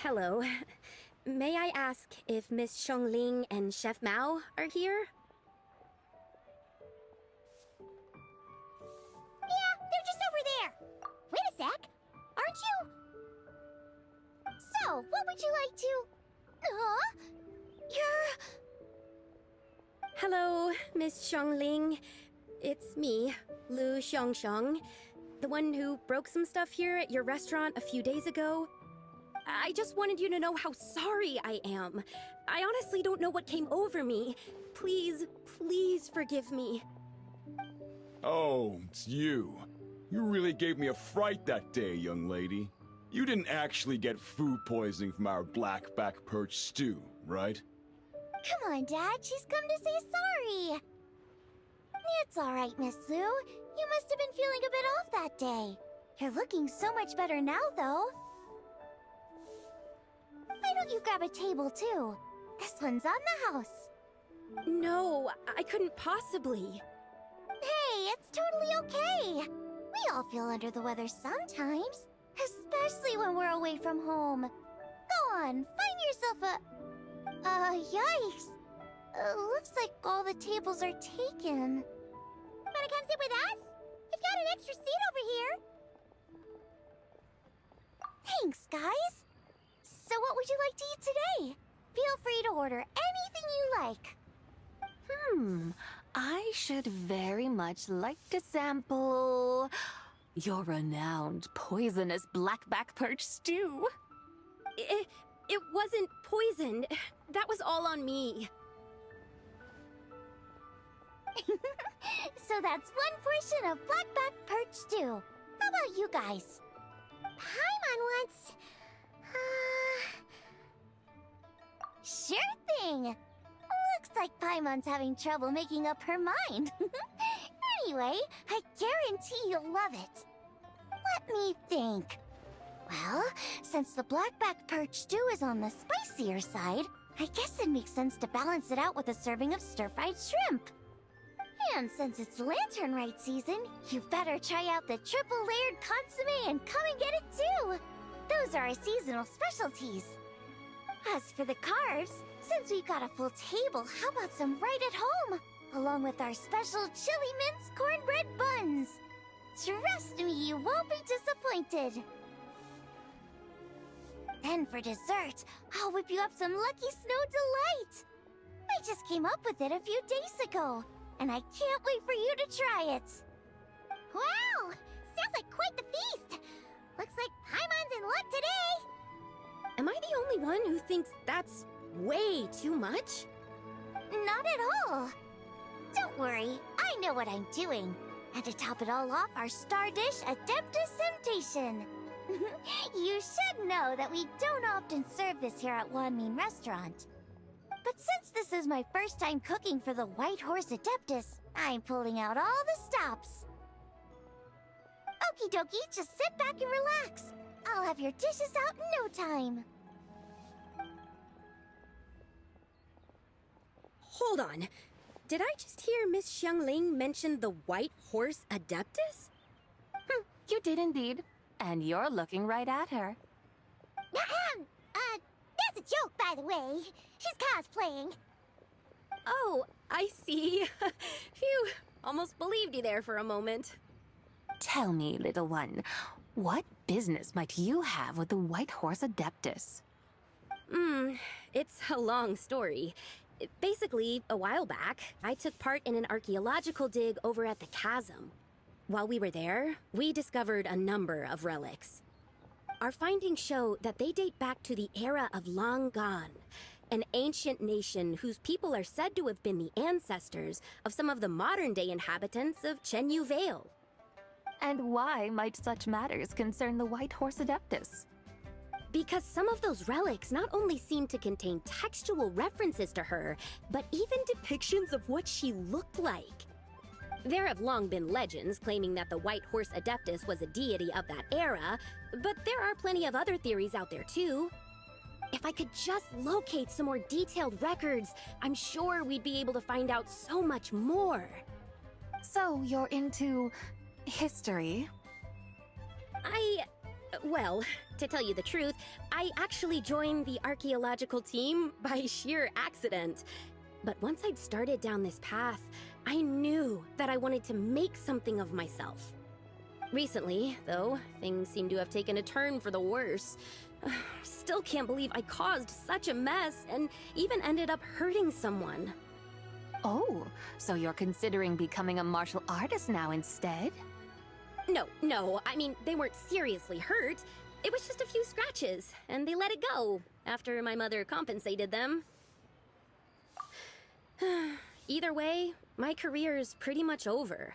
Hello. May I ask if Miss Xiongling and Chef Mao are here? Yeah, they're just over there. Wait a sec. Aren't you? So, what would you like to... You're... Hello, Miss Xiongling. It's me, Lu Xiongxiong, the one who broke some stuff here at your restaurant a few days ago. I just wanted you to know how sorry I am. I honestly don't know what came over me. Please, please forgive me. Oh, it's you. You really gave me a fright that day, young lady. You didn't actually get food poisoning from our blackback perch stew, right? Come on, Dad. She's come to say sorry. It's all right, Miss Lu. You must have been feeling a bit off that day. You're looking so much better now, though. Why don't you grab a table, too? This one's on the house. No, I couldn't possibly. Hey, it's totally okay. We all feel under the weather sometimes, especially when we're away from home. Go on, find yourself a... yikes. Looks like all the tables are taken. Wanna come sit with us? We've got an extra seat over here. Thanks, guys. So what would you like to eat today? Feel free to order anything you like. I should very much like to sample your renowned poisonous blackback perch stew. It wasn't poisoned. That was all on me. So that's one portion of blackback perch stew. How about you guys? Paimon wants... Sure thing! Looks like Paimon's having trouble making up her mind. Anyway, I guarantee you'll love it. Let me think. Well, since the blackback perch stew is on the spicier side, I guess it makes sense to balance it out with a serving of stir-fried shrimp. And since it's Lantern Rite season, you better try out the triple-layered consommé and come and get it too! Those are our seasonal specialties. As for the carbs, since we've got a full table, how about some right at home? Along with our special chili mince cornbread buns. Trust me, you won't be disappointed. Then for dessert, I'll whip you up some Lucky Snow Delight. I just came up with it a few days ago, and I can't wait for you to try it. Wow! Sounds like quite the feast! Looks like Paimon's in luck today! Am I the only one who thinks that's way too much? Not at all. Don't worry, I know what I'm doing. And to top it all off, our star dish, Adeptus Temptation. You should know that we don't often serve this here at Wanmin Restaurant. But since this is my first time cooking for the White Horse Adeptus, I'm pulling out all the stops. Okie dokie, just sit back and relax. I'll have your dishes out in no time. Hold on. Did I just hear Miss Xiongling mention the White Horse Adeptus? You did indeed. And you're looking right at her. That's a joke, by the way. She's cosplaying. Oh, I see. Phew, almost believed you there for a moment. Tell me, little one, what business might you have with the White Horse Adeptus? It's a long story. Basically, a while back, I took part in an archaeological dig over at the chasm. While we were there, we discovered a number of relics. Our findings show that they date back to the era of Long Gone, an ancient nation whose people are said to have been the ancestors of some of the modern-day inhabitants of Chenyu Vale. And why might such matters concern the White Horse Adeptus? Because some of those relics not only seem to contain textual references to her, but even depictions of what she looked like. There have long been legends claiming that the White Horse Adeptus was a deity of that era, but there are plenty of other theories out there too. If I could just locate some more detailed records, I'm sure we'd be able to find out so much more. So you're into history? I Well, to tell you the truth, I actually joined the archaeological team by sheer accident. But once I'd started down this path, I knew that I wanted to make something of myself. Recently, though, things seem to have taken a turn for the worse. Still can't believe I caused such a mess and even ended up hurting someone. Oh, so you're considering becoming a martial artist now instead? No, I mean, they weren't seriously hurt. It was just a few scratches, and they let it go after my mother compensated them. Either way, my career is pretty much over.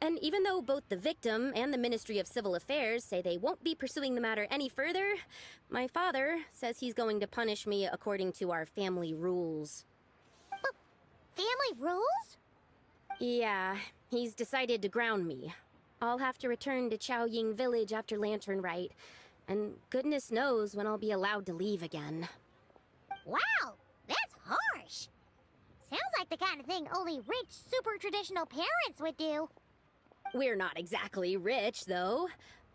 And even though both the victim and the Ministry of Civil Affairs say they won't be pursuing the matter any further, my father says he's going to punish me according to our family rules. Family rules? Yeah, he's decided to ground me. I'll have to return to Chaoying Village after Lantern Rite, and goodness knows when I'll be allowed to leave again. Wow, that's harsh. Sounds like the kind of thing only rich, super traditional parents would do. We're not exactly rich, though.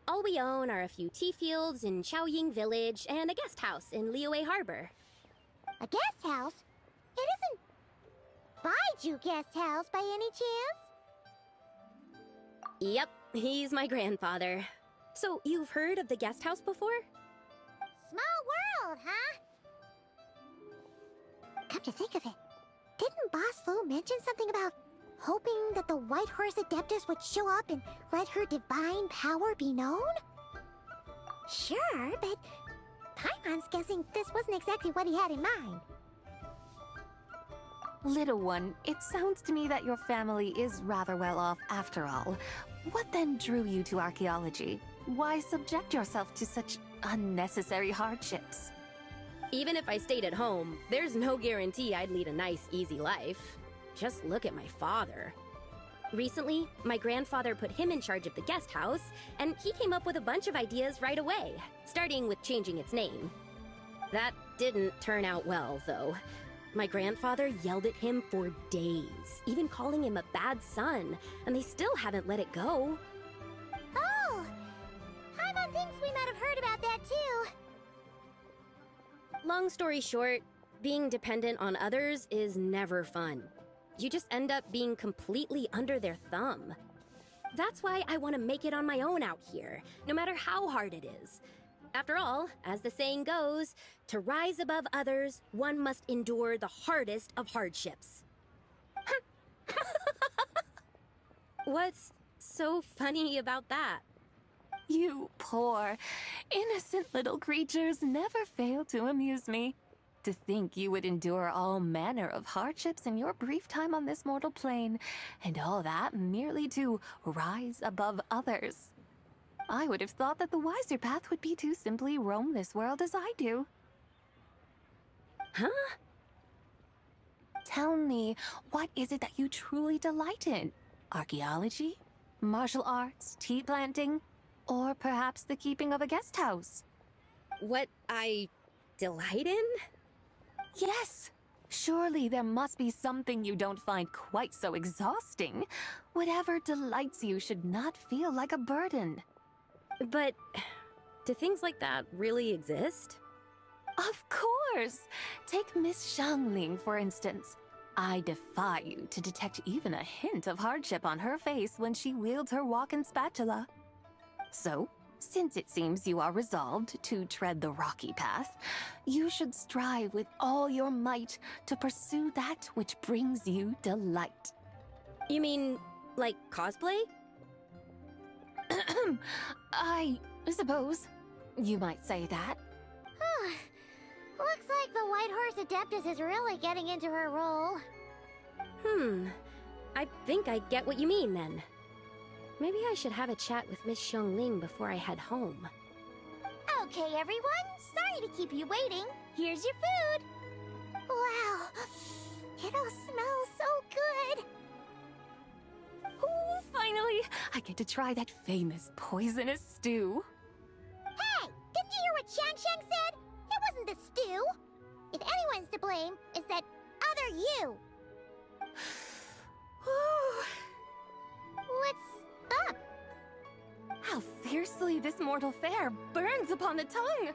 All we own are a few tea fields in Chaoying Village and a guest house in Liyue Harbor. A guest house? It isn't Baiju Guest House by any chance? Yep, he's my grandfather. So, you've heard of the guest house before? Small world, huh? Come to think of it, didn't Boss Fu mention something about hoping that the White Horse Adeptus would show up and let her divine power be known? Sure, but Paimon's guessing this wasn't exactly what he had in mind. Little one, it sounds to me that your family is rather well off after all. What then drew you to archaeology? Why subject yourself to such unnecessary hardships? Even if I stayed at home, there's no guarantee I'd lead a nice, easy life. Just look at my father. Recently, my grandfather put him in charge of the guest house, and he came up with a bunch of ideas right away, starting with changing its name. That didn't turn out well, though. My grandfather yelled at him for days, even calling him a bad son, and they still haven't let it go. Oh! Paimon thinks we might have heard about that too. Long story short, being dependent on others is never fun. You just end up being completely under their thumb. That's why I want to make it on my own out here, no matter how hard it is. After all, as the saying goes, to rise above others, one must endure the hardest of hardships. What's so funny about that? You poor, innocent little creatures never fail to amuse me. To think you would endure all manner of hardships in your brief time on this mortal plane, and all that merely to rise above others. I would have thought that the wiser path would be to simply roam this world as I do. Huh? Tell me, what is it that you truly delight in? Archaeology? Martial arts? Tea planting? Or perhaps the keeping of a guest house? What I delight in? Yes! Surely there must be something you don't find quite so exhausting. Whatever delights you should not feel like a burden. But do things like that really exist? Of course! Take Miss Xiangling, for instance. I defy you to detect even a hint of hardship on her face when she wields her walking spatula. So, since it seems you are resolved to tread the rocky path, you should strive with all your might to pursue that which brings you delight. You mean, like cosplay? I suppose you might say that. Looks like the White Horse Adeptus is really getting into her role. I think I get what you mean then. Maybe I should have a chat with Miss Xiangling before I head home. Okay, everyone. Sorry to keep you waiting. Here's your food. Wow. It all smells so good. Oh, finally! I get to try that famous poisonous stew. Hey! Didn't you hear what Shang said? It wasn't the stew. If anyone's to blame, it's that other you. What's up? How fiercely this mortal fare burns upon the tongue.